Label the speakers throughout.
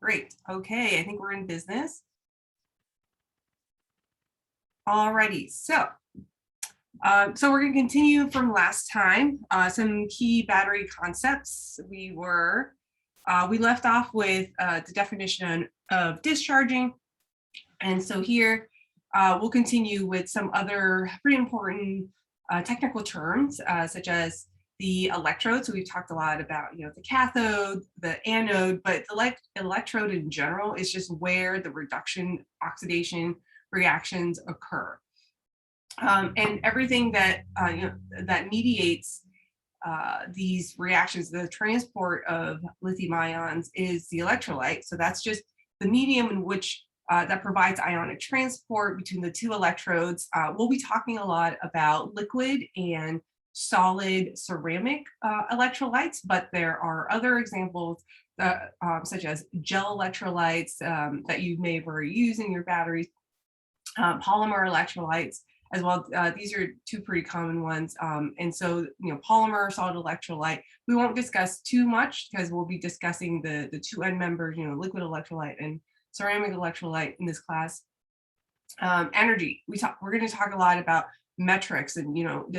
Speaker 1: Great. Okay, I think we're in business. Alrighty, so we're going to continue from last time. Some key battery concepts. We left off with the definition of discharging, and so here we'll continue with some other pretty important technical terms, such as the electrode. So we've talked a lot about, the cathode, the anode, but the electrode in general is just where the reduction oxidation reactions occur. And everything that that mediates these reactions, the transport of lithium ions, is the electrolyte. So that's just the medium in which that provides ionic transport between the two electrodes. We'll be talking a lot about liquid and solid ceramic electrolytes, but there are other examples such as gel electrolytes that you may have already used in your batteries, polymer electrolytes as well. These are two pretty common ones. And so, polymer, solid electrolyte, we won't discuss too much because we'll be discussing the two end members, liquid electrolyte and ceramic electrolyte in this class. Energy, we're going to talk a lot about metrics and,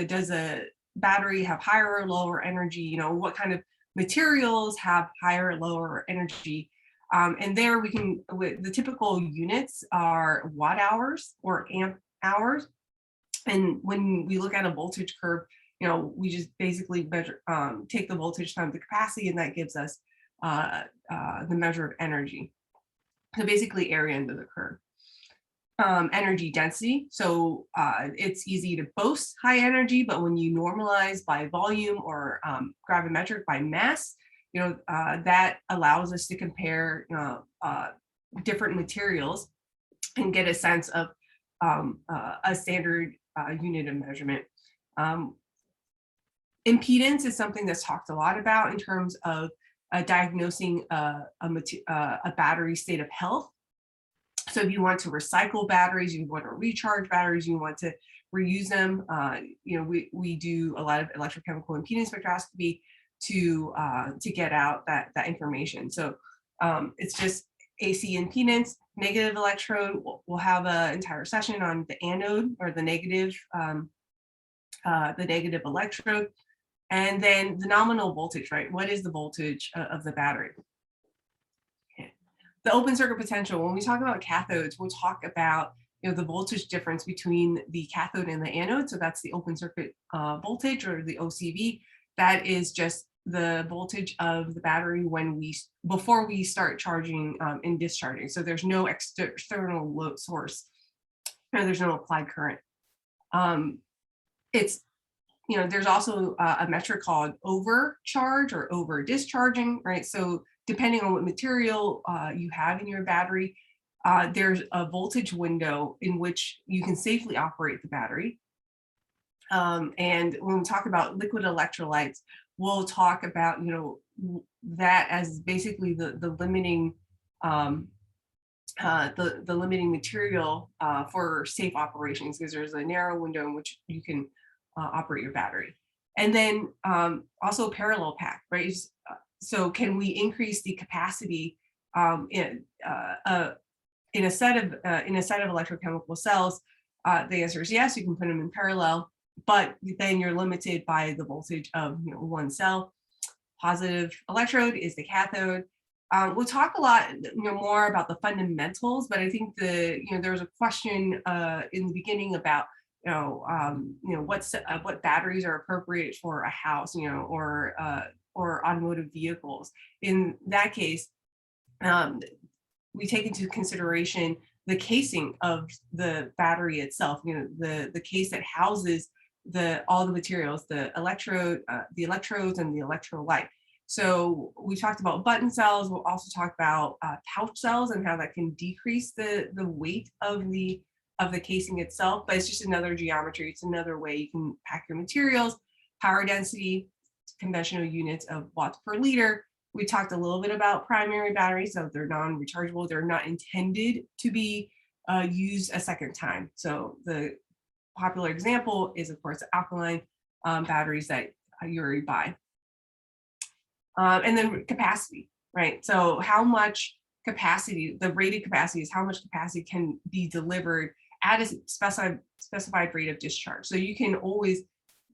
Speaker 1: does a battery have higher or lower energy? What kind of materials have higher or lower energy? And there the typical units are watt hours or amp hours. And when we look at a voltage curve, we just basically measure, take the voltage times the capacity, and that gives us the measure of energy. So basically area under the curve. Energy density. So it's easy to boast high energy, but when you normalize by volume or gravimetric by mass, that allows us to compare different materials and get a sense of a standard unit of measurement. Impedance is something that's talked a lot about in terms of diagnosing a battery state of health. So if you want to recycle batteries, you want to recharge batteries, you want to reuse them, we do a lot of electrochemical impedance spectroscopy to get out that information. So it's just AC impedance. Negative electrode, we'll have an entire session on the anode or the negative electrode. And then the nominal voltage, right? What is the voltage of the battery? Okay. The open circuit potential, when we talk about cathodes, we'll talk about the voltage difference between the cathode and the anode. So that's the open circuit voltage, or the OCV. That is just the voltage of the battery before we start charging and discharging. So there's no external load source, there's no applied current. There's also a metric called overcharge or over discharging, right? So depending on what material you have in your battery, there's a voltage window in which you can safely operate the battery. And when we talk about liquid electrolytes, we'll talk about that as basically the limiting the limiting material for safe operations, because there's a narrow window in which you can operate your battery. And then also parallel pack, right? So can we increase the capacity in a set of electrochemical cells? The answer is yes. You can put them in parallel, but then you're limited by the voltage of one cell. Positive electrode is the cathode. We'll talk a lot more about the fundamentals, but I think there was a question in the beginning about what batteries are appropriate for a house, or automotive vehicles. In that case, we take into consideration the casing of the battery itself, the case that houses all the materials, the electrodes and the electrolyte. So we talked about button cells. We'll also talk about pouch cells and how that can decrease the weight of the casing itself, but it's just another geometry. It's another way you can pack your materials. Power density, conventional units of watts per liter. We talked a little bit about primary batteries, so they're non-rechargeable. They're not intended to be used a second time. So the popular example is, of course, alkaline batteries that you already buy. And then capacity, right? So how much capacity, the rated capacity is how much capacity can be delivered at a specified rate of discharge. So you can always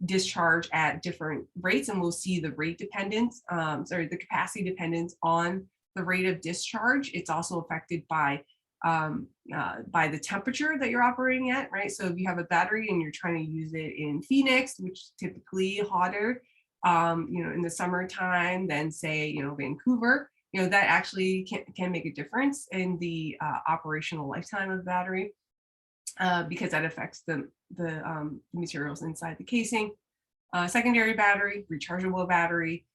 Speaker 1: discharge at different rates, and we'll see the rate dependence, the capacity dependence on the rate of discharge. It's also affected by the temperature that you're operating at, right? So if you have a battery and you're trying to use it in Phoenix, which is typically hotter, in the summertime than say, Vancouver, that actually can make a difference in the operational lifetime of the battery, because that affects the materials inside the casing. Secondary battery, rechargeable battery,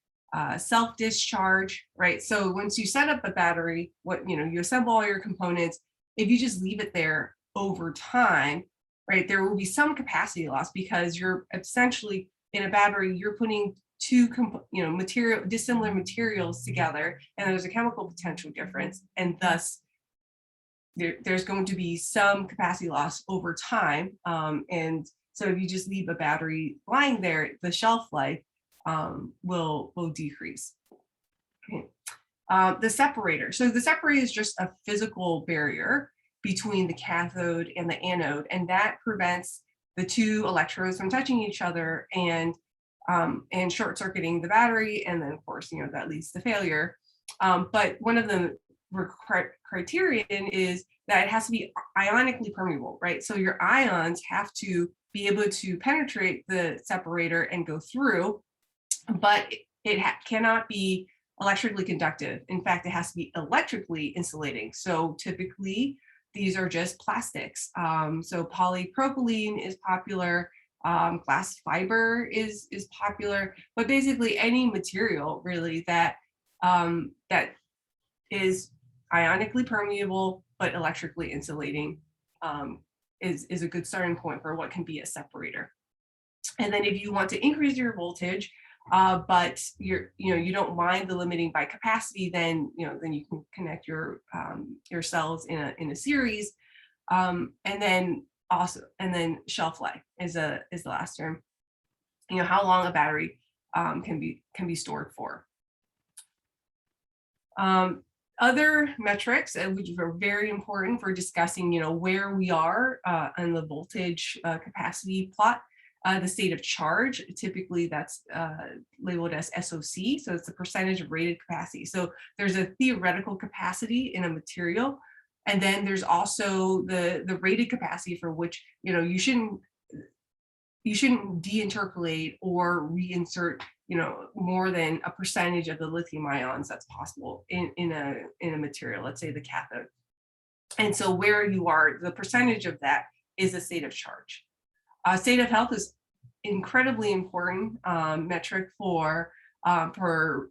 Speaker 1: self-discharge, right? So once you set up a battery, you assemble all your components. If you just leave it there over time, right, there will be some capacity loss, because you're essentially in a battery, you're putting two dissimilar materials together, and there's a chemical potential difference, and thus there's going to be some capacity loss over time. And so if you just leave a battery lying there, the shelf life will decrease. Okay. The separator. So the separator is just a physical barrier between the cathode and the anode, and that prevents the two electrodes from touching each other and short circuiting the battery, and then of course that leads to failure. But one of the criterion is that it has to be ionically permeable, right? So your ions have to be able to penetrate the separator and go through, but it cannot be electrically conductive. In fact, it has to be electrically insulating. So typically these are just plastics. So polypropylene is popular. Glass fiber is popular, but basically any material really that is ionically permeable but electrically insulating is a good starting point for what can be a separator. And then if you want to increase your voltage, but you don't mind the limiting by capacity, then you can connect your cells in a series, and then shelf life is the last term. How long a battery can be stored for. Other metrics which are very important for discussing where we are on the voltage capacity plot. The state of charge, typically that's labeled as SOC, so it's the percentage of rated capacity. So there's a theoretical capacity in a material, and then there's also the rated capacity for which you shouldn't deintercalate or reinsert more than a percentage of the lithium ions that's possible in a material, let's say the cathode. And so where you are, the percentage of that is the state of charge. State of health is incredibly important metric for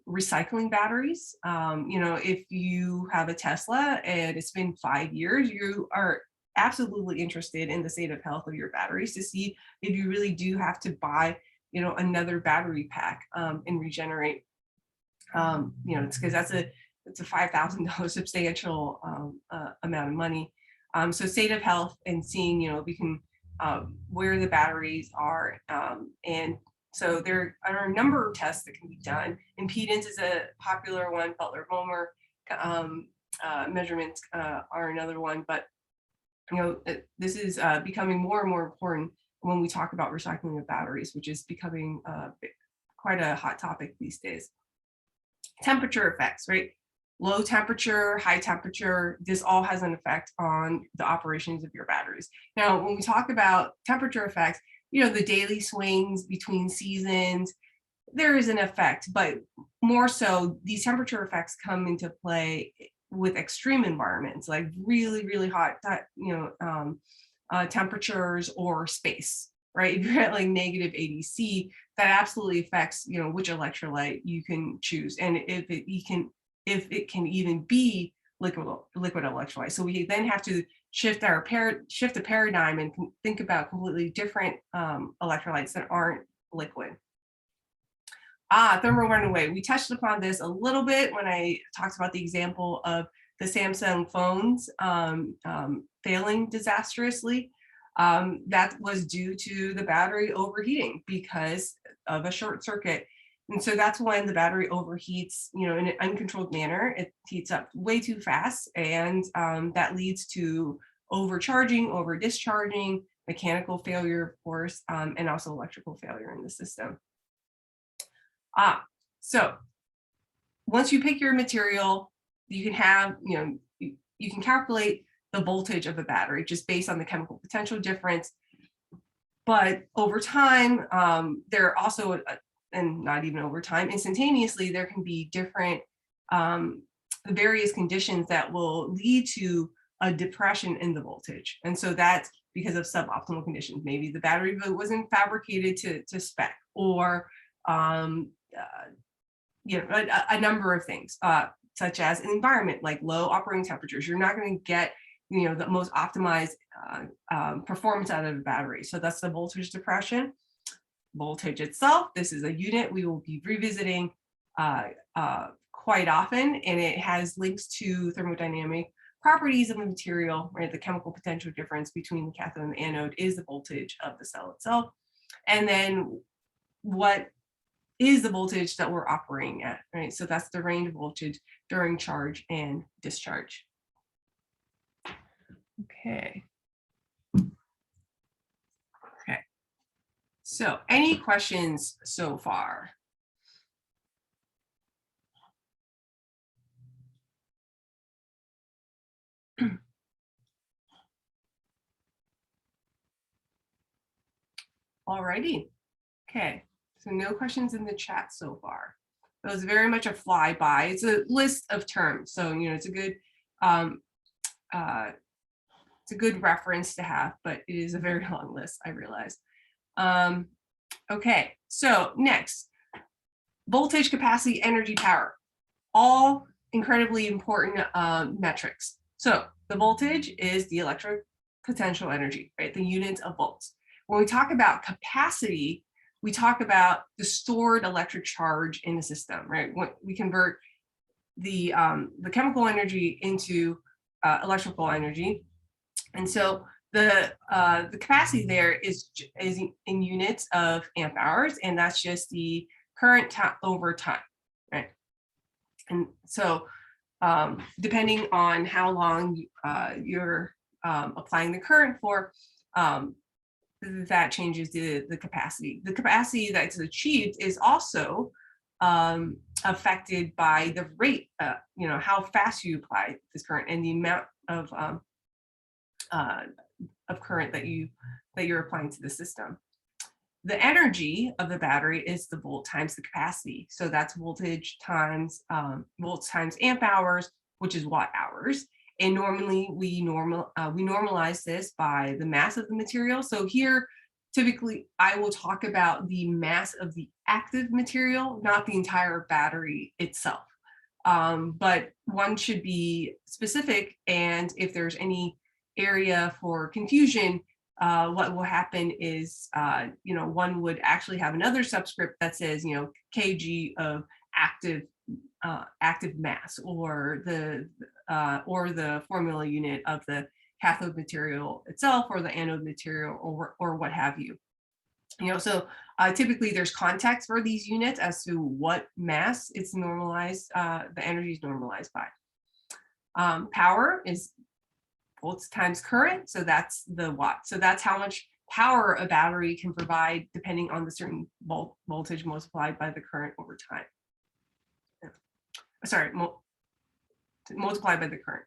Speaker 1: recycling batteries. If you have a Tesla and it's been 5 years, you are absolutely interested in the state of health of your batteries to see if you really do have to buy another battery pack and regenerate. It's because it's a $5,000 substantial amount of money. So state of health and seeing if we can where the batteries are, and so there are a number of tests that can be done. Impedance is a popular one. Butler-Volmer measurements are another one, but this is becoming more and more important when we talk about recycling of batteries, which is becoming quite a hot topic these days. Temperature effects, right? Low temperature, high temperature, this all has an effect on the operations of your batteries. Now, when we talk about temperature effects, the daily swings between seasons, there is an effect, but more so these temperature effects come into play with extreme environments, like really, really hot, temperatures or space, right? If you're at like negative 80 C, that absolutely affects, which electrolyte you can choose, and if it can even be liquid electrolyte. So we then have to shift the paradigm and think about completely different electrolytes that aren't liquid. Thermal runaway. We touched upon this a little bit when I talked about the example of the Samsung phones failing disastrously. That was due to the battery overheating because of a short circuit. And so that's when the battery overheats, in an uncontrolled manner. It heats up way too fast, and that leads to overcharging, over discharging, mechanical failure, of course, and also electrical failure in the system. So once you pick your material, you can have, you can calculate the voltage of the battery just based on the chemical potential difference. But over time, there are also, and not even over time, instantaneously, there can be different various conditions that will lead to a depression in the voltage. And so that's because of suboptimal conditions. Maybe the battery wasn't fabricated to spec, or a number of things, such as an environment like low operating temperatures. You're not going to get the most optimized performance out of the battery. So that's the voltage depression. Voltage itself, this is a unit we will be revisiting quite often, and it has links to thermodynamic properties of the material, right? The chemical potential difference between the cathode and the anode is the voltage of the cell itself. And then what is the voltage that we're operating at, right? So that's the range of voltage during charge and discharge. Okay. So any questions so far? Alrighty. Okay. So no questions in the chat so far. That was very much a flyby. It's a list of terms, so it's a good reference to have, but it is a very long list, I realize. Okay, so next, voltage, capacity, energy, power, all incredibly important metrics. So the voltage is the electric potential energy, right? The units of volts. When we talk about capacity, we talk about the stored electric charge in the system, right? When we convert the chemical energy into electrical energy. And so the capacity there is in units of amp hours, and that's just the current over time, right? And so depending on how long you're applying the current for, that changes the capacity. The capacity that's achieved is also affected by the rate, how fast you apply this current and the amount of current that you're applying to the system. The energy of the battery is the volt times the capacity. So that's voltage times volts times amp hours, which is watt hours. And normally we normalize this by the mass of the material. So here, typically, I will talk about the mass of the active material, not the entire battery itself. But one should be specific, and if there's any area for confusion, what will happen is, one would actually have another subscript that says, kg of active mass, or the formula unit of the cathode material itself, or the anode material, or what have you. So typically there's context for these units as to what mass it's normalized, the energy is normalized by. Power is volts times current, so that's the watt. So that's how much power a battery can provide depending on the certain voltage multiplied by the current over time. Sorry, multiplied by the current.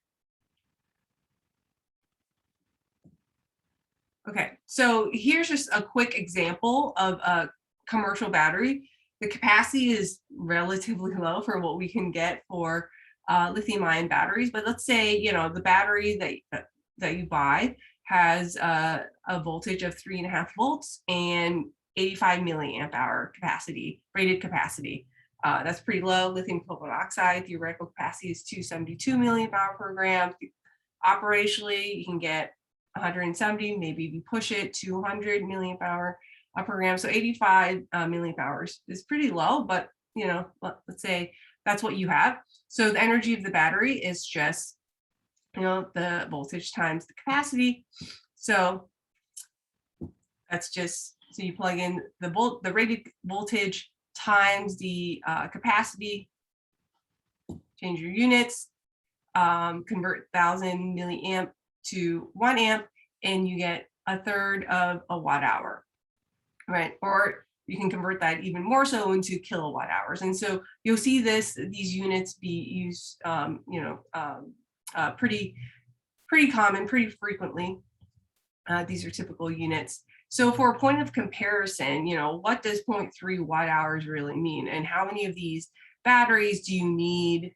Speaker 1: Okay, so here's just a quick example of a commercial battery. The capacity is relatively low for what we can get for lithium-ion batteries, but let's say the battery that you buy has a voltage of 3.5 volts and 85 milliamp hour capacity, rated capacity. That's pretty low. Lithium cobalt oxide theoretical capacity is 272 milliamp hour per gram. Operationally, you can get 170, maybe if you push it, 200 milliamp hour per gram. So 85 milliamp hours is pretty low, but let's say that's what you have. So the energy of the battery is just the voltage times the capacity. So that's just, so you plug in the rated voltage times the capacity, change your units, convert 1,000 milliamp to 1 amp, and you get 1/3 of a watt hour, right? Or you can convert that even more so into kilowatt hours. And so you'll see these units be used, pretty common, pretty frequently. These are typical units. So for a point of comparison, what does 0.3 watt hours really mean? And how many of these batteries do you need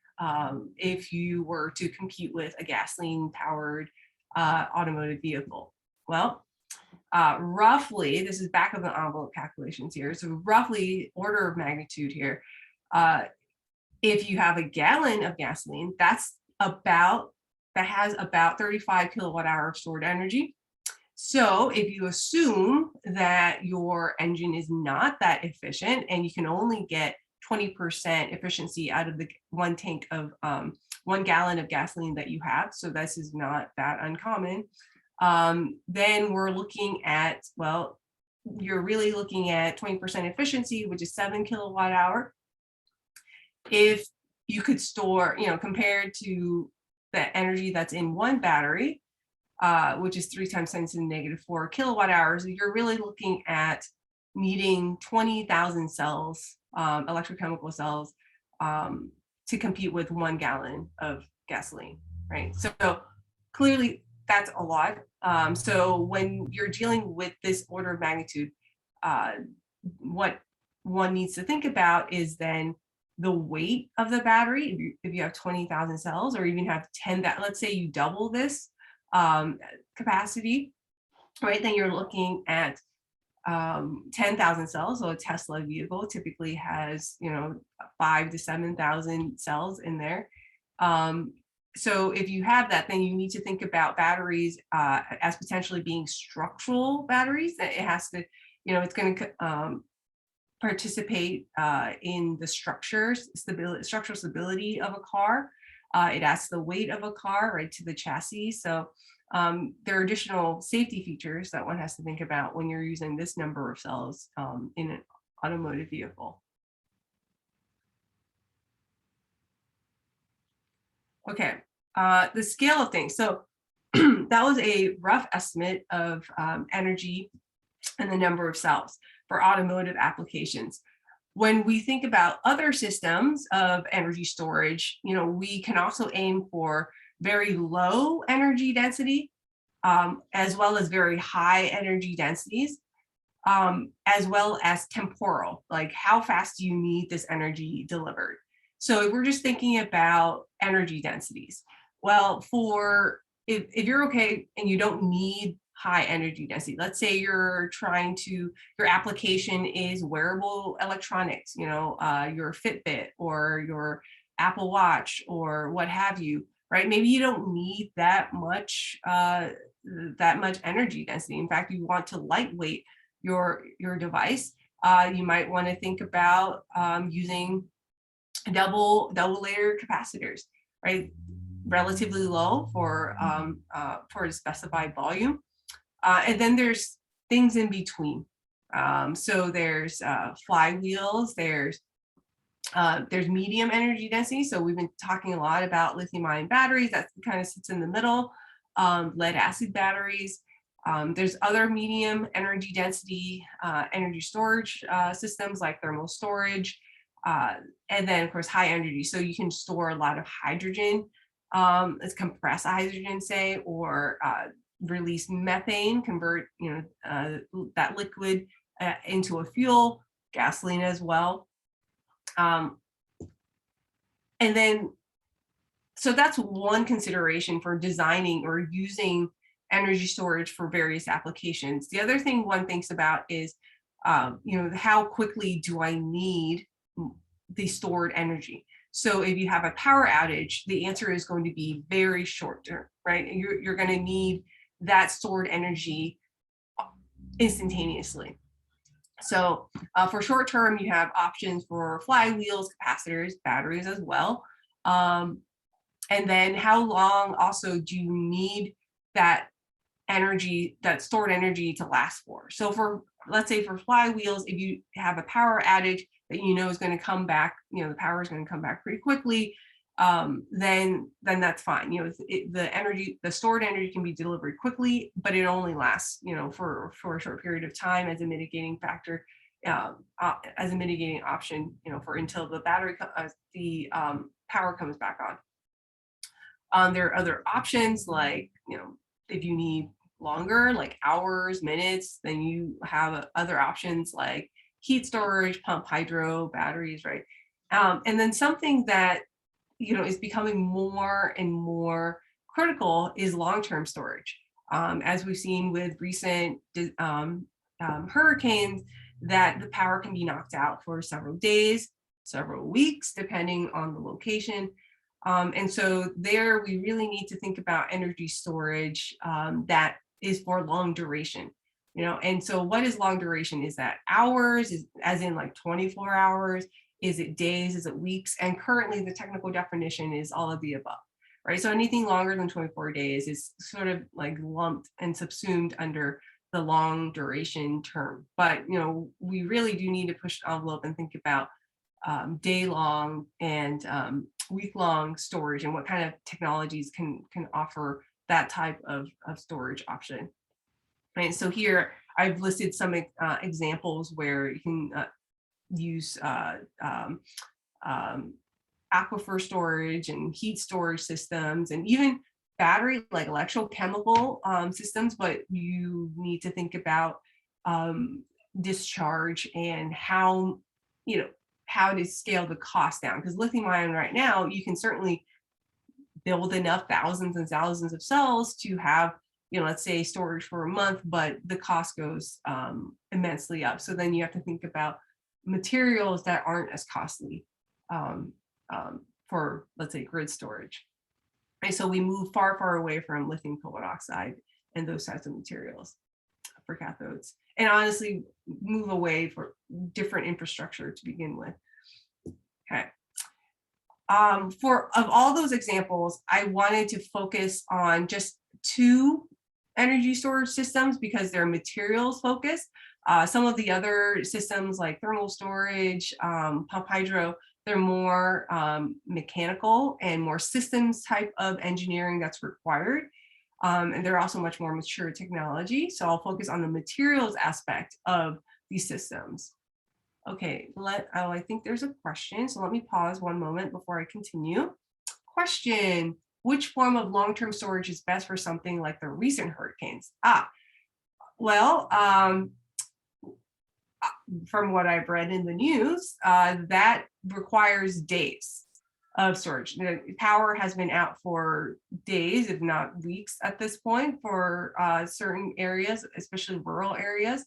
Speaker 1: if you were to compete with a gasoline powered automotive vehicle? Well, roughly, this is back of the envelope calculations here. So roughly order of magnitude here. If you have a gallon of gasoline, that has about 35 kilowatt hour of stored energy. So if you assume that your engine is not that efficient and you can only get 20% efficiency out of the 1 tank of 1 gallon of gasoline that you have, so this is not that uncommon, then we're looking at, well, you're really looking at 20% efficiency, which is 7 kilowatt hour. If you could store, compared to the energy that's in one battery, which is 3 times 10 to the negative 4 kilowatt hours, you're really looking at needing 20,000 cells, electrochemical cells, to compete with 1 gallon of gasoline, right? So clearly that's a lot. So when you're dealing with this order of magnitude, what one needs to think about is then the weight of the battery. If you have 20,000 cells, or even have 10, let's say you double this capacity, right? Then you're looking at 10,000 cells. So a Tesla vehicle typically has, 5,000 to 7,000 cells in there. So if you have that, then you need to think about batteries as potentially being structural batteries. That it has to, it's going to participate in the structural stability of a car. It adds the weight of a car right to the chassis. So there are additional safety features that one has to think about when you're using this number of cells in an automotive vehicle. Okay, the scale of things. So that was a rough estimate of energy and the number of cells for automotive applications. When we think about other systems of energy storage, we can also aim for very low energy density, as well as very high energy densities, as well as temporal, like how fast do you need this energy delivered? So if we're just thinking about energy densities, well, if you're okay and you don't need high energy density, let's say your application is wearable electronics, your Fitbit or your Apple Watch or what have you, right? Maybe you don't need that much energy density. In fact, you want to lightweight your device. You might want to think about using double layer capacitors, right? Relatively low for a specified volume. And then there's things in between. So there's flywheels, there's medium energy density. So we've been talking a lot about lithium-ion batteries. That kind of sits in the middle. Lead acid batteries. There's other medium energy density energy storage systems like thermal storage. And then of course high energy. So you can store a lot of hydrogen, let's compress hydrogen, say, or release methane, convert that liquid into a fuel, gasoline as well. And then, so that's one consideration for designing or using energy storage for various applications. The other thing one thinks about is, how quickly do I need the stored energy? So if you have a power outage, the answer is going to be very short term, right? You're going to need that stored energy instantaneously. So for short term, you have options for flywheels, capacitors, batteries as well. And then how long also do you need that energy, that stored energy to last for. So for, let's say for flywheels, if you have a power outage that you know is going to come back, the power is going to come back pretty quickly, then that's fine. The stored energy can be delivered quickly, but it only lasts, for a short period of time as a mitigating factor, as a mitigating option, for until the power comes back on. There are other options like, if you need longer, like hours, minutes, then you have other options like heat storage, pump hydro, batteries, right? And then something that is becoming more and more critical is long-term storage. As we've seen with recent hurricanes, that the power can be knocked out for several days, several weeks, depending on the location. And so there we really need to think about energy storage that is for long duration. And so what is long duration? Is that hours, as in like 24 hours? Is it days? Is it weeks? And currently the technical definition is all of the above, right? So anything longer than 24 days is sort of like lumped and subsumed under the long duration term. But, we really do need to push the envelope and think about day-long and week-long storage and what kind of technologies can offer that type of storage option. Right. So here I've listed some examples where you can use aquifer storage and heat storage systems, and even battery, like electrochemical systems, but you need to think about discharge and how to scale the cost down, because lithium ion right now, you can certainly build enough thousands and thousands of cells to have, let's say storage for a month, but the cost goes immensely up. So then you have to think about materials that aren't as costly for, let's say, grid storage. And so we move far, far away from lithium coal oxide and those types of materials for cathodes, and honestly move away for different infrastructure to begin with. Okay. Of all those examples, I wanted to focus on just two energy storage systems because they're materials focused. Some of the other systems like thermal storage, pump hydro, they're more mechanical and more systems type of engineering that's required. And they're also much more mature technology. So I'll focus on the materials aspect of these systems. Okay, I think there's a question. So let me pause one moment before I continue. Question: which form of long-term storage is best for something like the recent hurricanes? Well, from what I've read in the news, that requires days of storage. The power has been out for days, if not weeks at this point, for certain areas, especially rural areas.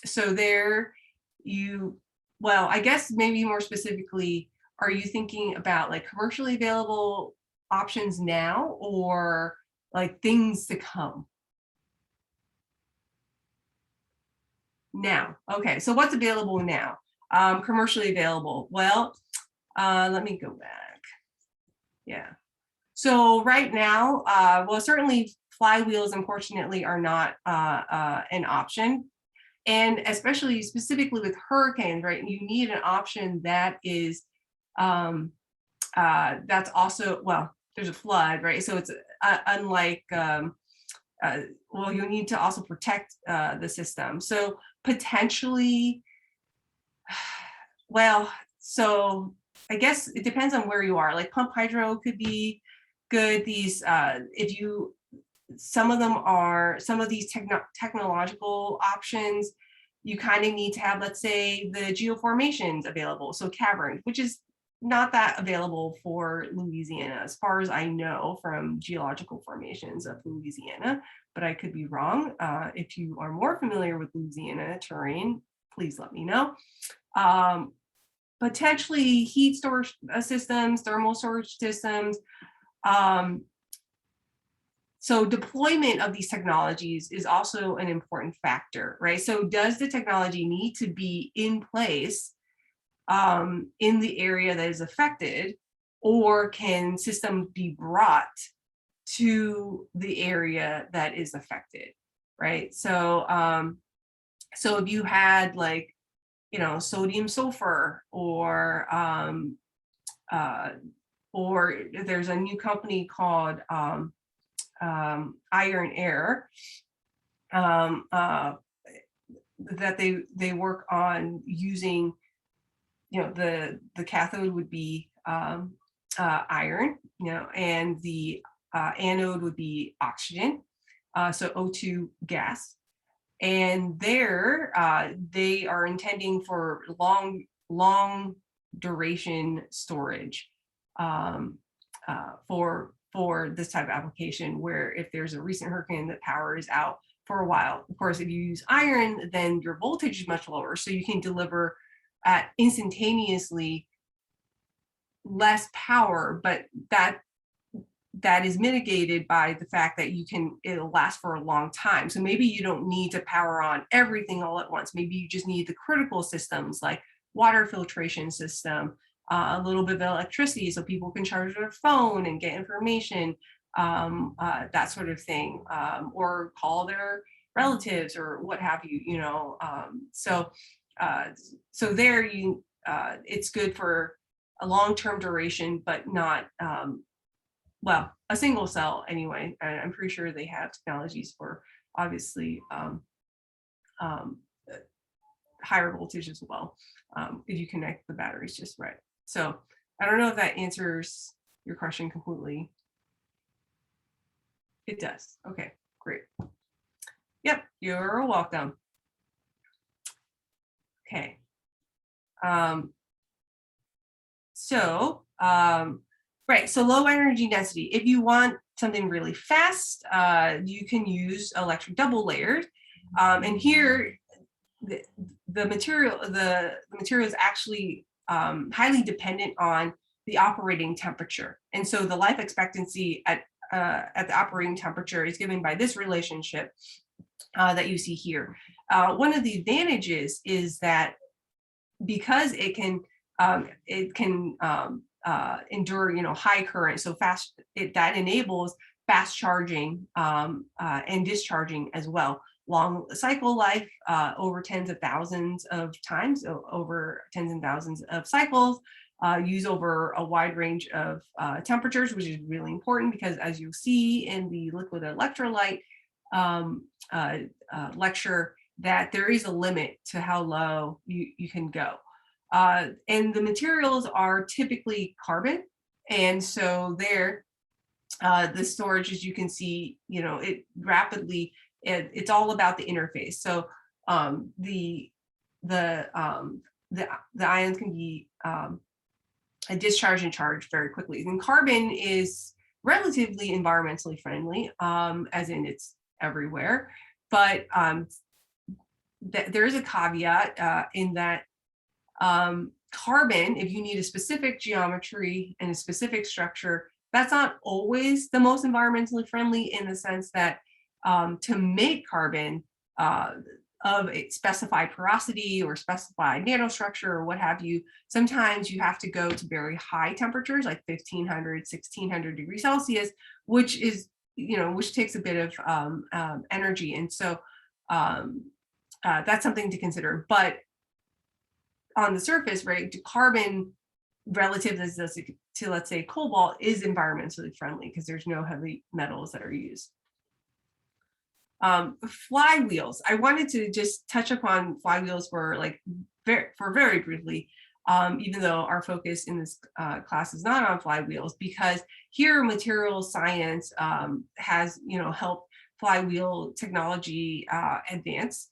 Speaker 1: So there well, I guess maybe more specifically, are you thinking about like commercially available options now or like things to come? Now, okay, so what's available now? Commercially available. Well, let me go back. Yeah. So right now, well, certainly flywheels, unfortunately, are not an option. And especially specifically with hurricanes, right? You need an option that is, that's also, well, there's a flood, right? So it's unlike, well, you need to also protect the system. So potentially, well, so I guess it depends on where you are. Like pump hydro could be good. These, some of these technological options, you kind of need to have, let's say, the geoformations available. So caverns, which is not that available for Louisiana, as far as I know from geological formations of Louisiana, but I could be wrong. If you are more familiar with Louisiana terrain, please let me know. Potentially heat storage systems, thermal storage systems. So deployment of these technologies is also an important factor, right? So does the technology need to be in place in the area that is affected, or can systems be brought to the area that is affected, right? So so if you had like, you know, sodium sulfur, or there's a new company called Iron Air, that they work on using, you know, the cathode would be iron, you know, and the anode would be oxygen, so O2 gas. And there, they are intending for long duration storage, for this type of application, where if there's a recent hurricane, that power is out for a while. Of course, if you use iron, then your voltage is much lower, so you can deliver at instantaneously less power, but that is mitigated by the fact that it'll last for a long time. So maybe you don't need to power on everything all at once. Maybe you just need the critical systems like water filtration system, a little bit of electricity so people can charge their phone and get information, that sort of thing, or call their relatives or what have you, you know. So there it's good for a long-term duration, but not, well, a single cell anyway. And I'm pretty sure they have technologies for obviously higher voltage as well, if you connect the batteries just right. So I don't know if that answers your question completely. It does. Okay, great. Yep, you're welcome. Okay. Right, so low energy density. If you want something really fast, you can use electric double layered. And here, the material is actually highly dependent on the operating temperature. And so the life expectancy at the operating temperature is given by this relationship that you see here. One of the advantages is that because it can endure, you know, high current, so fast, that enables fast charging and discharging as well. Long cycle life, over tens of thousands of times, over tens and thousands of cycles, use over a wide range of temperatures, which is really important because, as you see in the liquid electrolyte lecture, that there is a limit to how low you can go. And the materials are typically carbon. And so there, the storage, as you can see, you know, it rapidly, it's all about the interface. So the ions can be discharged and charged very quickly. And carbon is relatively environmentally friendly, as in it's everywhere. But there is a caveat in that carbon, if you need a specific geometry and a specific structure, that's not always the most environmentally friendly, in the sense that to make carbon of a specified porosity or specified nanostructure or what have you, sometimes you have to go to very high temperatures, like 1500, 1600 degrees Celsius, which is, you know, which takes a bit of energy. And so that's something to consider. But on the surface, right, carbon relative to, let's say, cobalt is environmentally friendly because there's no heavy metals that are used. Flywheels. I wanted to just touch upon flywheels for very briefly, even though our focus in this class is not on flywheels, because here materials science has, you know, helped flywheel technology advance.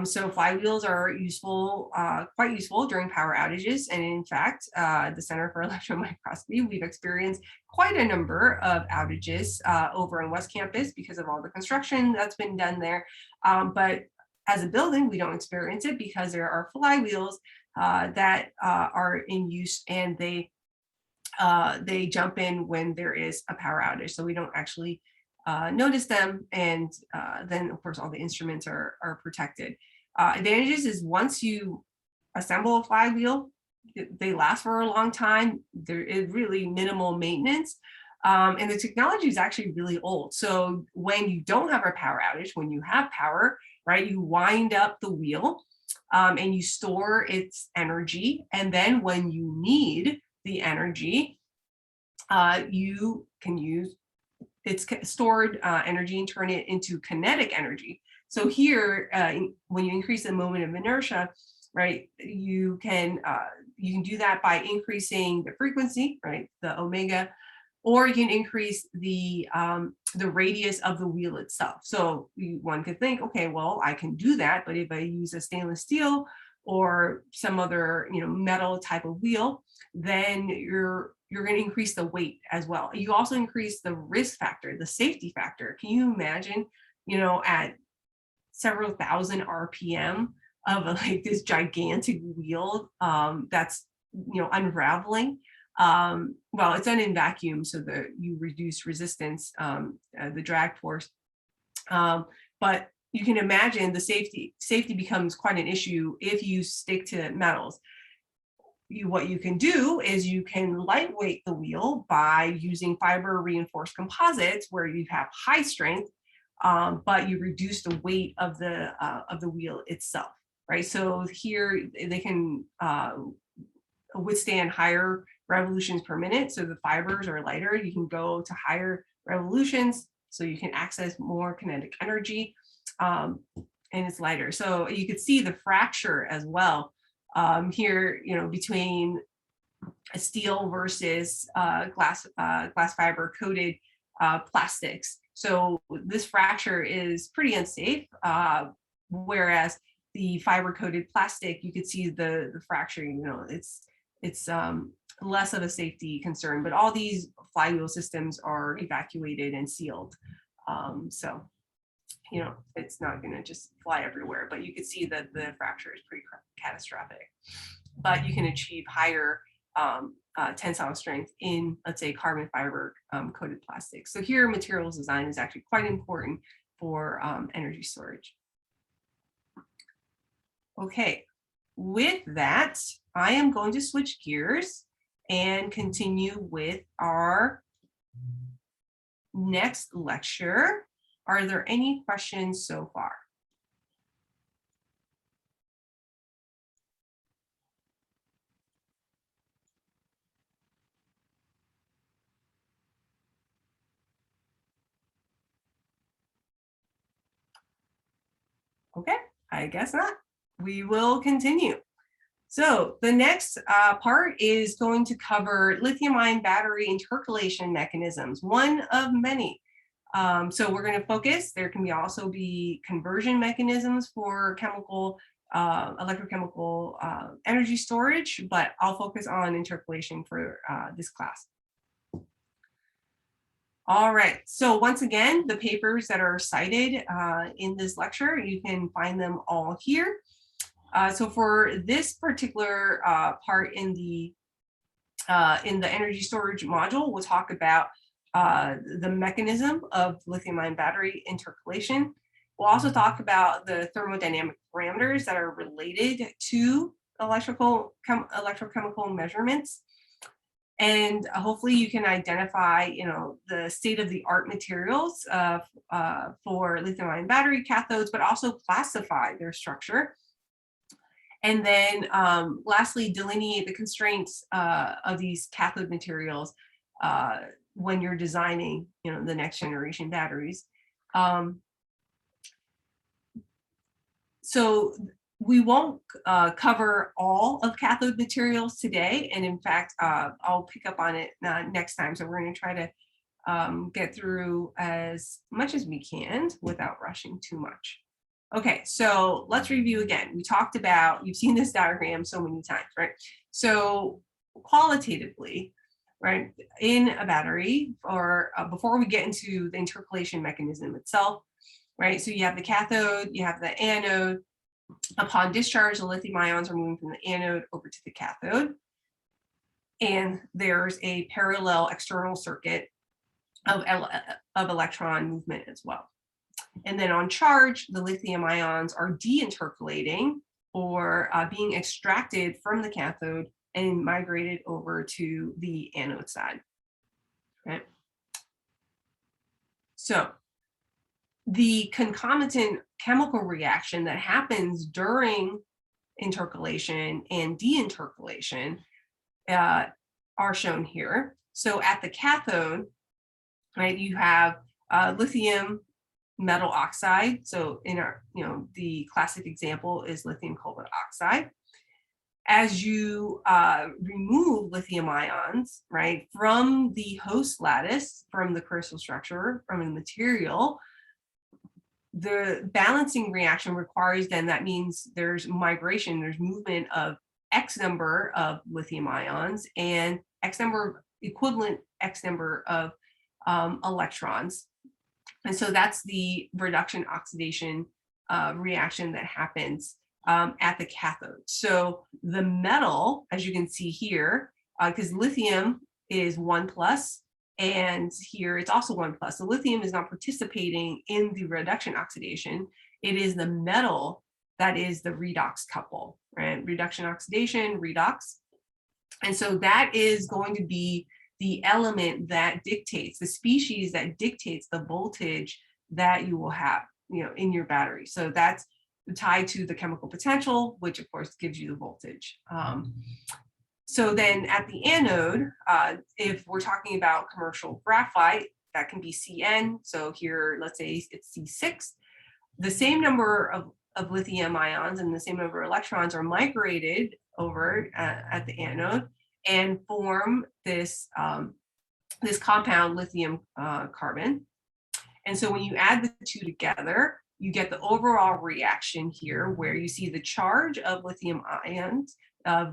Speaker 1: So flywheels are useful, quite useful during power outages. And in fact, the Center for Electron Microscopy, we've experienced quite a number of outages over on West Campus because of all the construction that's been done there. But as a building, we don't experience it because there are flywheels that are in use, and they jump in when there is a power outage. So we don't actually notice them, and then of course all the instruments are protected. Advantages is, once you assemble a flywheel, they last for a long time. There is really minimal maintenance. And the technology is actually really old. So when you don't have a power outage, when you have power, right, you wind up the wheel and you store its energy. And then when you need the energy, you can use its stored energy and turn it into kinetic energy. So here, when you increase the moment of inertia, right, you can do that by increasing the frequency, right, the omega, or you can increase the radius of the wheel itself. So one could think, okay, well, I can do that, but if I use a stainless steel or some other metal type of wheel, then you're going to increase the weight as well. You also increase the risk factor, the safety factor. Can you imagine, at several thousand RPM of like this gigantic wheel that's unraveling? Well, it's done in vacuum, so that you reduce resistance, the drag force. But you can imagine the safety becomes quite an issue if you stick to metals. What you can do is you can lightweight the wheel by using fiber reinforced composites where you have high strength, but you reduce the weight of the wheel itself, right? So here they can withstand higher revolutions per minute. So the fibers are lighter. You can go to higher revolutions, so you can access more kinetic energy, and it's lighter. So you could see the fracture as well here, between a steel versus glass fiber coated plastics. So this fracture is pretty unsafe, whereas the fiber coated plastic, you could see the fracture. It's less of a safety concern, but all these flywheel systems are evacuated and sealed. So, it's not going to just fly everywhere, but you can see that the fracture is pretty catastrophic. But you can achieve higher tensile strength in, let's say, carbon fiber coated plastics. So here, materials design is actually quite important for energy storage. Okay, with that, I am going to switch gears and continue with our next lecture. Are there any questions so far? Okay, I guess not. We will continue. So the next part is going to cover lithium-ion battery intercalation mechanisms, one of many. So we're going to focus. There can also be conversion mechanisms for chemical, electrochemical energy storage, but I'll focus on intercalation for this class. All right, so once again, the papers that are cited in this lecture, you can find them all here. So for this particular part in the energy storage module, we'll talk about the mechanism of lithium-ion battery intercalation. We'll also talk about the thermodynamic parameters that are related to electrochemical measurements. And hopefully you can identify, the state-of-the-art materials for lithium-ion battery cathodes, but also classify their structure. And then lastly, delineate the constraints of these cathode materials when you're designing, the next generation batteries. So we won't cover all of cathode materials today. And in fact, I'll pick up on it next time. So we're going to try to get through as much as we can without rushing too much. Okay, so let's review again. We talked about, you've seen this diagram so many times, right? So qualitatively, right, in a battery, or before we get into the intercalation mechanism itself, right? So you have the cathode, you have the anode. Upon discharge, the lithium ions are moving from the anode over to the cathode. And there's a parallel external circuit of electron movement as well. And then on charge, the lithium ions are deintercalating, or being extracted from the cathode and migrated over to the anode side. Right? So the concomitant chemical reaction that happens during intercalation and deintercalation are shown here. So at the cathode, right, you have lithium metal oxide. So in our, the classic example is lithium cobalt oxide. As you remove lithium ions, right, from the host lattice, from the crystal structure, from the material, the balancing reaction requires then, that means there's migration, there's movement of X number of lithium ions and X number, equivalent X number of electrons. And so that's the reduction oxidation reaction that happens at the cathode. So the metal, as you can see here, because lithium is 1 plus, and here it's also 1 plus. So lithium is not participating in the reduction oxidation. It is the metal that is the redox couple, right? Reduction oxidation, redox. And so that is going to be the element that dictates, the species that dictates the voltage that you will have, in your battery. So that's tied to the chemical potential, which of course gives you the voltage. So then at the anode, if we're talking about commercial graphite, that can be Cn. So here, let's say it's C6. The same number of lithium ions and the same number of electrons are migrated over at the anode and form this, this compound, lithium carbon. And so when you add the two together, you get the overall reaction here where you see the charge of lithium ions.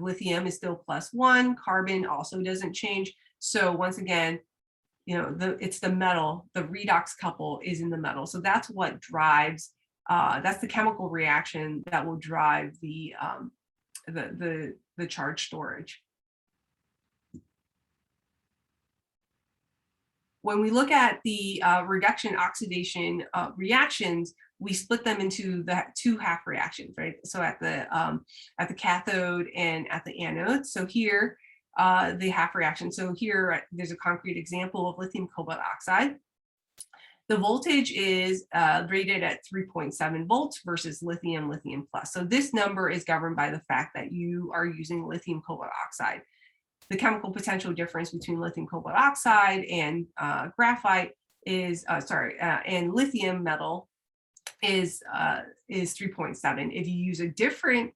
Speaker 1: Lithium is still +1, carbon also doesn't change. So once again, it's the metal, the redox couple is in the metal. So that's what drives, that's the chemical reaction that will drive the charge storage. When we look at the reduction oxidation reactions, we split them into the two half reactions, right? So at the cathode and at the anode. So here, the half reaction. So here, there's a concrete example of lithium cobalt oxide. The voltage is rated at 3.7 volts versus lithium plus. So this number is governed by the fact that you are using lithium cobalt oxide. The chemical potential difference between lithium cobalt oxide and graphite is, and lithium metal is 3.7. If you use a different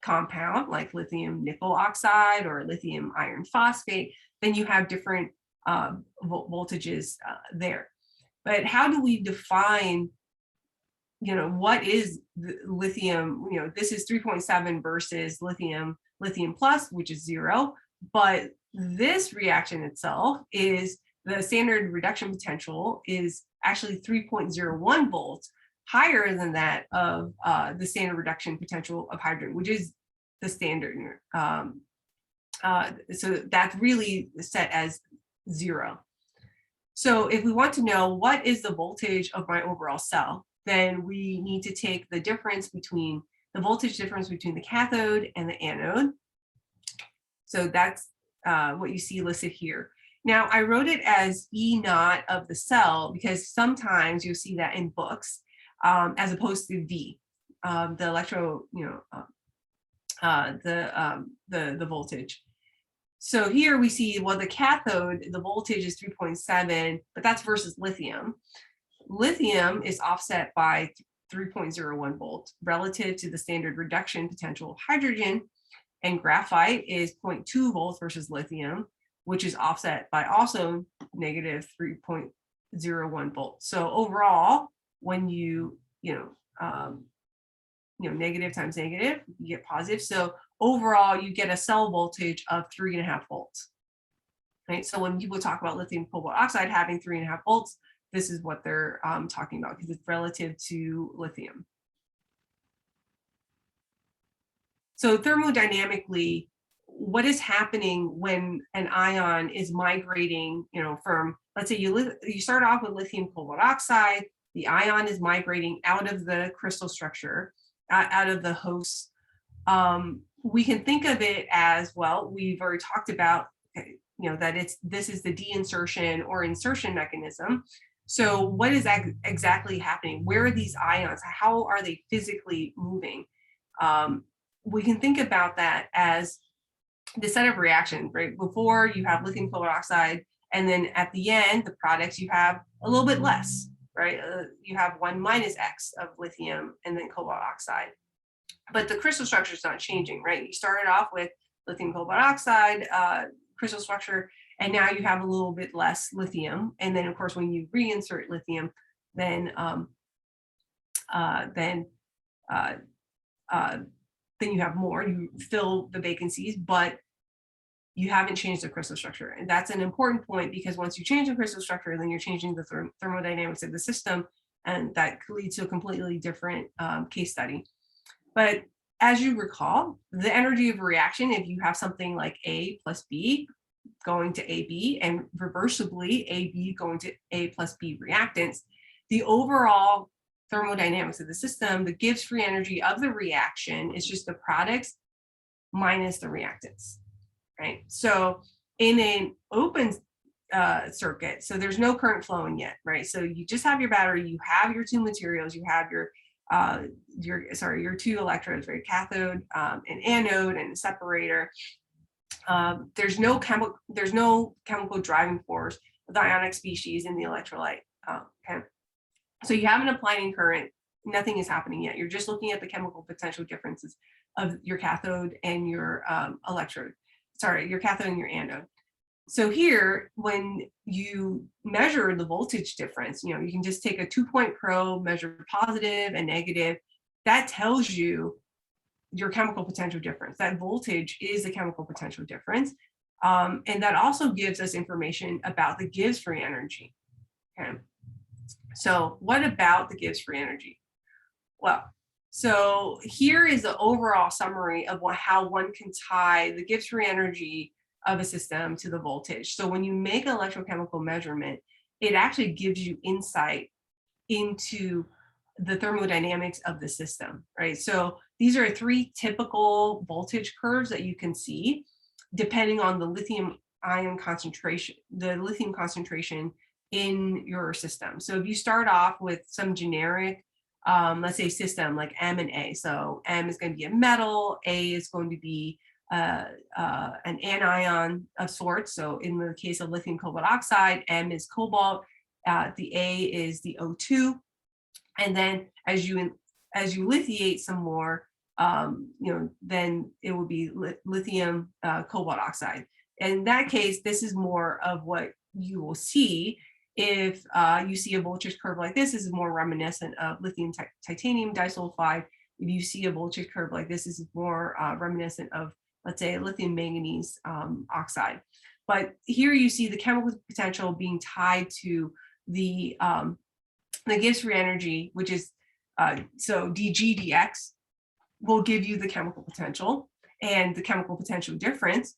Speaker 1: compound like lithium nickel oxide or lithium iron phosphate, then you have different voltages there. But how do we define, what is the lithium? This is 3.7 versus lithium plus, which is 0. But this reaction itself is, the standard reduction potential is actually 3.01 volts, higher than that of the standard reduction potential of hydrogen, which is the standard. So that's really set as 0. So if we want to know what is the voltage of my overall cell, then we need to take the difference between the voltage difference between the cathode and the anode. So that's what you see listed here. Now, I wrote it as E naught of the cell because sometimes you'll see that in books as opposed to V, the the voltage. So here we see, well, the cathode, the voltage is 3.7, but that's versus lithium. Lithium is offset by 3.01 volts relative to the standard reduction potential of hydrogen. And graphite is 0.2 volts versus lithium, which is offset by also negative 3.01 volts. So overall, when negative times negative, you get positive. So overall, you get a cell voltage of 3.5 volts. Right. So when people talk about lithium cobalt oxide having 3.5 volts, this is what they're talking about because it's relative to lithium. So thermodynamically, what is happening when an ion is migrating, from, let's say you start off with lithium cobalt oxide, the ion is migrating out of the crystal structure, out of the host. We can think of it as, well, we've already talked about, that this is the deinsertion or insertion mechanism. So what is exactly happening? Where are these ions? How are they physically moving? We can think about that as the set of reactions, right? Before you have lithium cobalt oxide, and then at the end, the products you have a little bit less, right? You have 1 minus X of lithium and then cobalt oxide. But the crystal structure is not changing, right? You started off with lithium cobalt oxide crystal structure, and now you have a little bit less lithium. And then, of course, when you reinsert lithium, then you have more. You fill the vacancies, but you haven't changed the crystal structure. And that's an important point, because once you change the crystal structure, then you're changing the thermodynamics of the system, and that could lead to a completely different case study. But as you recall, the energy of a reaction, if you have something like A plus B going to AB, and reversibly AB going to A plus B reactants, the overall thermodynamics of the system, the Gibbs free energy of the reaction is just the products minus the reactants, right? So in an open circuit, so there's no current flowing yet, right? So you just have your battery, you have your two materials, you have your two electrodes, right? Cathode and anode and a separator. There's no chemical driving force of the ionic species in the electrolyte. Okay, so you haven't applied any current. Nothing is happening yet. You're just looking at the chemical potential differences of your cathode and your electrode. Sorry, your cathode and your anode. So here, when you measure the voltage difference, you can just take a 2-point probe, measure positive and negative. That tells you your chemical potential difference. That voltage is the chemical potential difference. And that also gives us information about the Gibbs free energy. Okay. So what about the Gibbs free energy? Well, so here is the overall summary of how one can tie the Gibbs free energy of a system to the voltage. So when you make an electrochemical measurement, it actually gives you insight into the thermodynamics of the system, right? So these are 3 typical voltage curves that you can see depending on the lithium ion concentration, the lithium concentration in your system. So if you start off with some generic, let's say system like M and A. So M is going to be a metal, A is going to be an anion of sorts. So in the case of lithium cobalt oxide, M is cobalt, the A is the O2. And then as you lithiate some more, then it will be lithium cobalt oxide. In that case, this is more of what you will see if you see a voltage curve like this. This is more reminiscent of lithium titanium disulfide. If you see a voltage curve like this is more reminiscent of, let's say, lithium manganese oxide. But here you see the chemical potential being tied to the Gibbs free energy, which is so dG dx will give you the chemical potential, and the chemical potential difference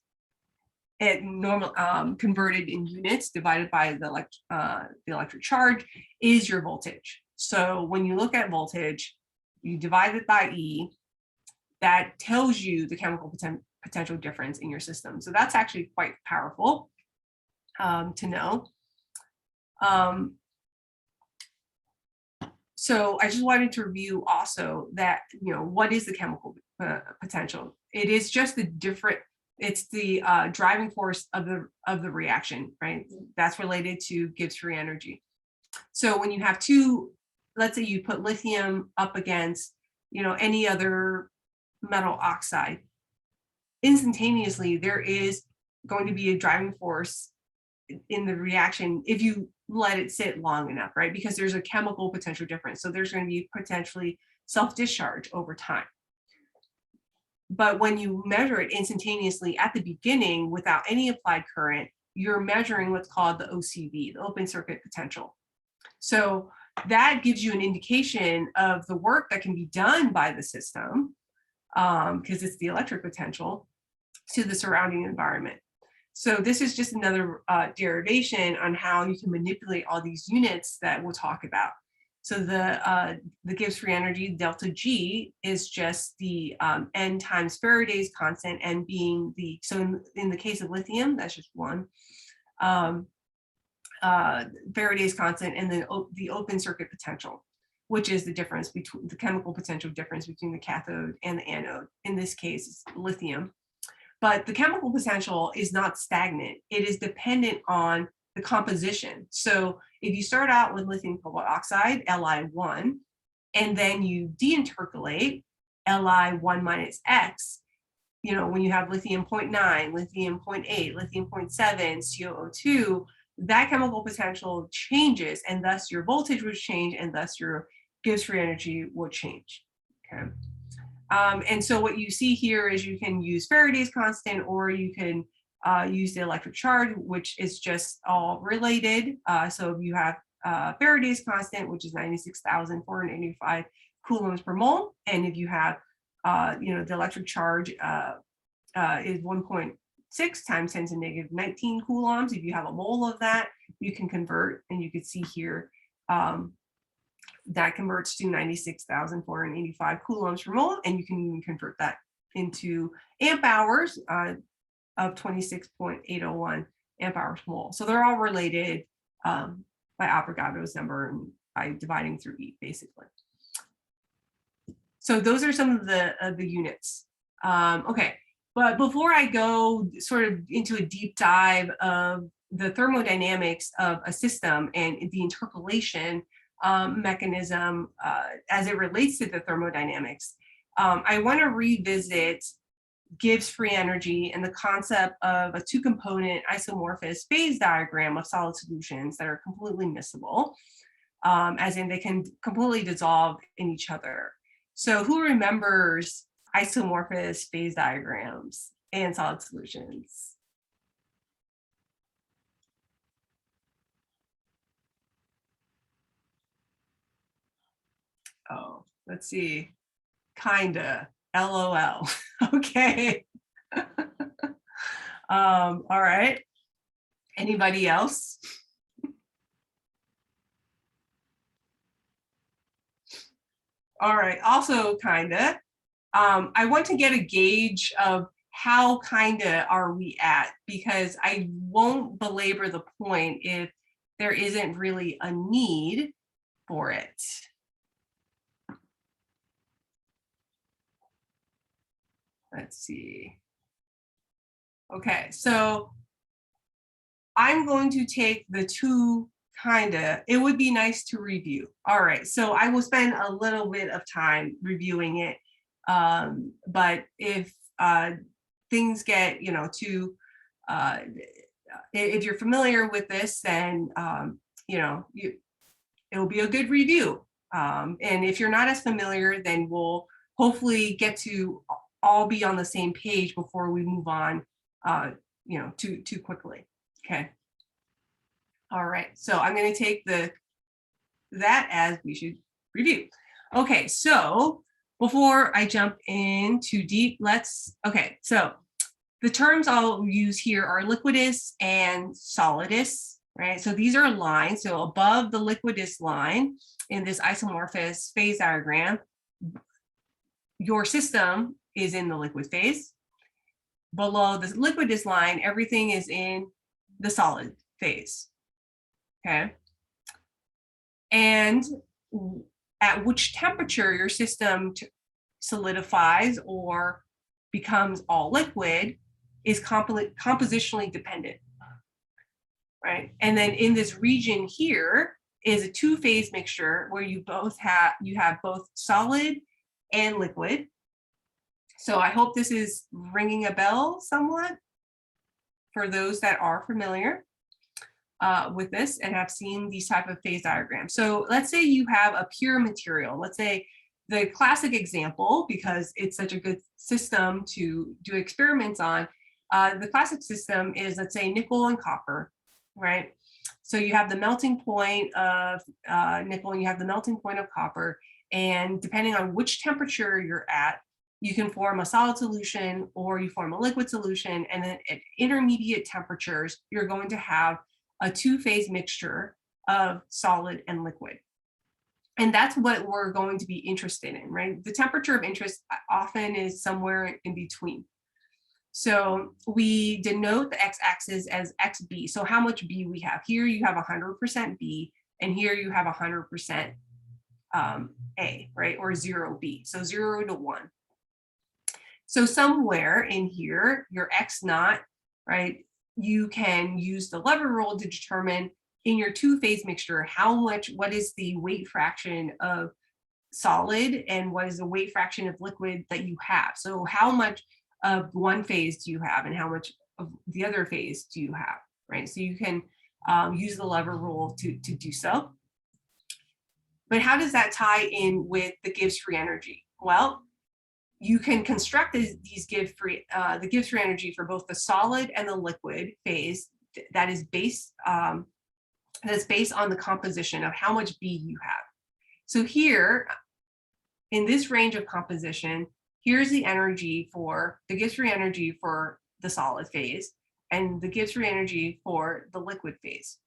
Speaker 1: at normal converted in units divided by the electric charge is your voltage. So when you look at voltage, you divide it by E. That tells you the chemical potential difference in your system. So that's actually quite powerful to know. So I just wanted to review also that, what is the chemical potential? It is just it's the driving force of the reaction, right? That's related to Gibbs free energy. So when you have two, let's say you put lithium up against, any other metal oxide, instantaneously there is going to be a driving force in the reaction if you let it sit long enough, right? Because there's a chemical potential difference. So there's going to be potentially self-discharge over time. But when you measure it instantaneously at the beginning without any applied current, you're measuring what's called the OCV, the open circuit potential. So that gives you an indication of the work that can be done by the system, because it's the electric potential, to the surrounding environment. So this is just another derivation on how you can manipulate all these units that we'll talk about. So the Gibbs free energy, delta G, is just the N times Faraday's constant, N being so in the case of lithium, that's just 1. Faraday's constant, and then the open circuit potential, which is the difference between the chemical potential difference between the cathode and the anode. In this case, it's lithium. But the chemical potential is not stagnant. It is dependent on the composition. So if you start out with lithium cobalt oxide, Li1, and then you deintercalate Li1 minus X, you know, when you have lithium 0.9, lithium 0.8, lithium 0.7, COO2, that chemical potential changes, and thus your voltage would change, and thus your Gibbs free energy would change. Okay. And so what you see here is you can use Faraday's constant, or you can use the electric charge, which is just all related. So if you have Faraday's constant, which is 96,485 coulombs per mole, and if you have, you know, the electric charge is 1.6 times 10 to the negative 19 coulombs. If you have a mole of that, you can convert, and you can see here that converts to 96,485 coulombs per mole, and you can even convert that into amp hours of 26.801 amp hours per mole. So they're all related by Avogadro's number and by dividing through E, basically. So those are some of the units. Okay, but before I go sort of into a deep dive of the thermodynamics of a system and the intercalation mechanism as it relates to the thermodynamics, I want to revisit Gibbs free energy and the concept of a two-component isomorphous phase diagram of solid solutions that are completely miscible, as in they can completely dissolve in each other. So who remembers isomorphous phase diagrams and solid solutions? Oh, let's see. Kinda. LOL. Okay. All right. Anybody else? All right. Also, kinda. I want to get a gauge of how kinda are we at, because I won't belabor the point if there isn't really a need for it. Let's see. Okay, so I'm going to take the two kinda. It would be nice to review. All right, so I will spend a little bit of time reviewing it. But if things get, you know, too, if you're familiar with this, then, you know, it'll be a good review. And if you're not as familiar, then we'll hopefully get to all be on the same page before we move on, you know, too quickly. Okay. All right. So I'm going to take that as we should review. Okay. So before I jump in too deep, okay. So the terms I'll use here are liquidus and solidus, right? So these are lines. So above the liquidus line in this isomorphous phase diagram, your system is in the liquid phase. Below the liquidus line, everything is in the solid phase, okay? And at which temperature your system solidifies or becomes all liquid is compositionally dependent, right? And then in this region here is a two-phase mixture where you have both solid and liquid. So I hope this is ringing a bell somewhat for those that are familiar with this and have seen these type of phase diagrams. So let's say you have a pure material. Let's say the classic example, because it's such a good system to do experiments on, the classic system is, let's say, nickel and copper, right? So you have the melting point of nickel and you have the melting point of copper. And depending on which temperature you're at, you can form a solid solution or you form a liquid solution. And then at intermediate temperatures, you're going to have a two-phase mixture of solid and liquid. And that's what we're going to be interested in, right? The temperature of interest often is somewhere in between. So we denote the x-axis as xb. So how much B we have. Here you have 100% B, and here you have 100% A, right? Or 0B. So 0 to 1. So somewhere in here, your x naught, right? You can use the lever rule to determine in your two-phase mixture what is the weight fraction of solid and what is the weight fraction of liquid that you have. So how much of one phase do you have and how much of the other phase do you have, right? So you can use the lever rule to do so. But how does that tie in with the Gibbs free energy? Well, you can construct the Gibbs free energy for both the solid and the liquid phase that is based on the composition of how much B you have. So here, in this range of composition, here's the energy for the Gibbs free energy for the solid phase and the Gibbs free energy for the liquid phase.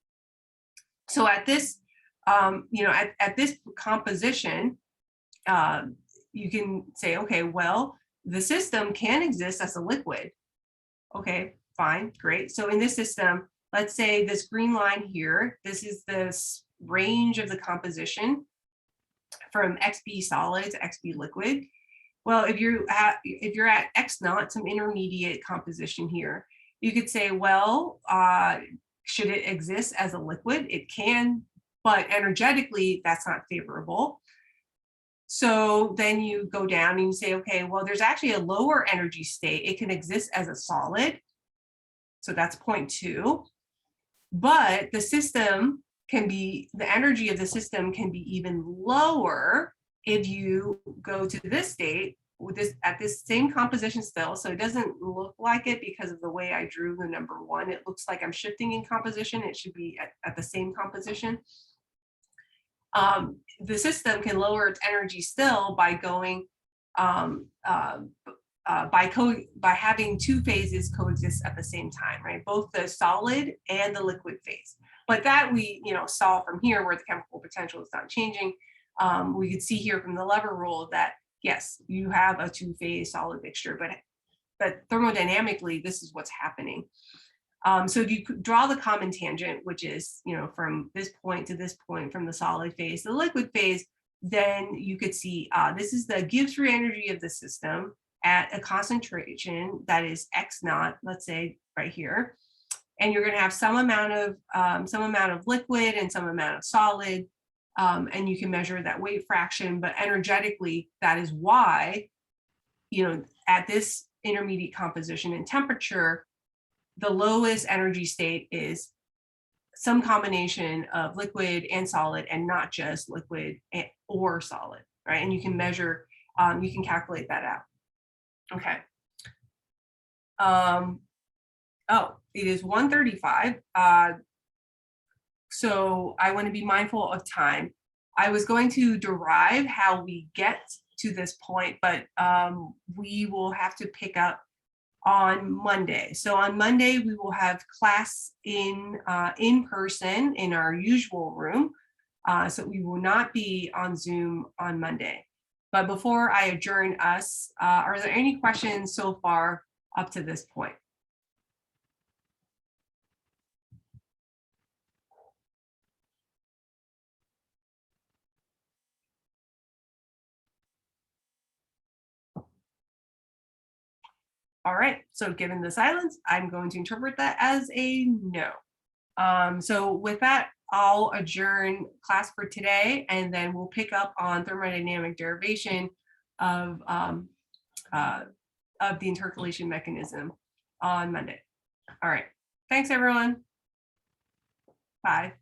Speaker 1: So at this, at this composition, you can say, okay, well, the system can exist as a liquid. Okay, fine, great. So in this system, let's say this green line here, this is this range of the composition from XB solid to XB liquid. Well, if you're at X naught, some intermediate composition here, you could say, well, should it exist as a liquid? It can, but energetically, that's not favorable. So then you go down and you say, okay, well, there's actually a lower energy state. It can exist as a solid. So that's 0.2. But the system can be, the energy of the system can be even lower if you go to this state with this at this same composition still. So it doesn't look like it because of the way I drew the number 1. It looks like I'm shifting in composition. It should be at the same composition. The system can lower its energy still by going by having two phases coexist at the same time, right? Both the solid and the liquid phase. But that we saw from here where the chemical potential is not changing. We could see here from the lever rule that yes, you have a two-phase solid mixture, but thermodynamically this is what's happening. So if you draw the common tangent, which is from this point to this point from the solid phase to the liquid phase, then you could see this is the Gibbs free energy of the system at a concentration that is X naught, let's say right here, and you're going to have some amount of liquid and some amount of solid, and you can measure that weight fraction. But energetically, that is why at this intermediate composition and temperature, the lowest energy state is some combination of liquid and solid and not just liquid or solid, right? And you can measure, you can calculate that out. Okay. Oh, it is 1:35. So I want to be mindful of time. I was going to derive how we get to this point, but we will have to pick up on Monday. So on Monday, we will have class in person in our usual room. So we will not be on Zoom on Monday. But before I adjourn us, are there any questions so far up to this point? All right, so given the silence, I'm going to interpret that as a no. So with that, I'll adjourn class for today, and then we'll pick up on thermodynamic derivation of the intercalation mechanism on Monday. All right, thanks everyone. Bye.